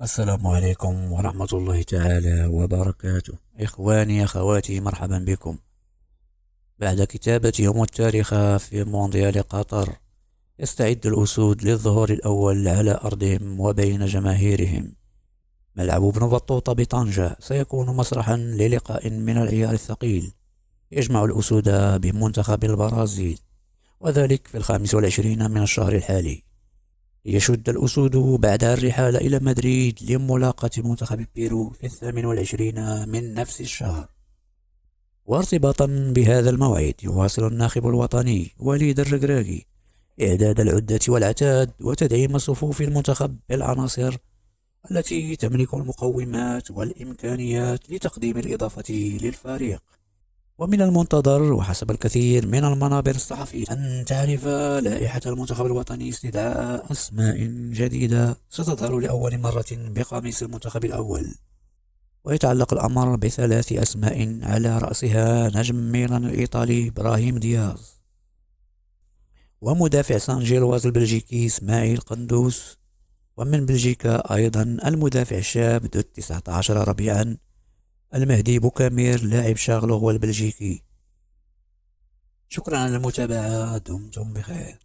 السلام عليكم ورحمة الله تعالى وبركاته. إخواني أخواتي، مرحبا بكم. بعد كتابة يوم التاريخ في مونديال قطر، يستعد الأسود للظهور الأول على أرضهم وبين جماهيرهم. ملعب ابن بطوطة بطنجة سيكون مسرحا للقاء من العيار الثقيل يجمع الأسود بمنتخب البرازيل، وذلك في 25 من الشهر الحالي. ليشد الأسود بعدها الرحال إلى مدريد لملاقاة منتخب بيرو في 28 من نفس الشهر. وارتباطا بهذا الموعد، يواصل الناخب الوطني وليد الركراكي إعداد العدة والعتاد وتدعيم صفوف المنتخب بالعناصر التي تملك المقومات والإمكانيات لتقديم الإضافة للفريق. ومن المنتظر وحسب الكثير من المنابر الصحفية أن تعرف لائحة المنتخب الوطني استدعاء أسماء جديدة ستظهر لأول مرة بقميص المنتخب الأول. ويتعلق الأمر بثلاث أسماء على رأسها نجم ميلان الإيطالي إبراهيم دياز، ومدافع سان جيلواز البلجيكي إسماعيل قندوس، ومن بلجيكا أيضا المدافع الشاب ذو 19 ربيعا المهدي بوكامير لاعب شارلوغ البلجيكي. شكرا على المتابعة، دمتم بخير.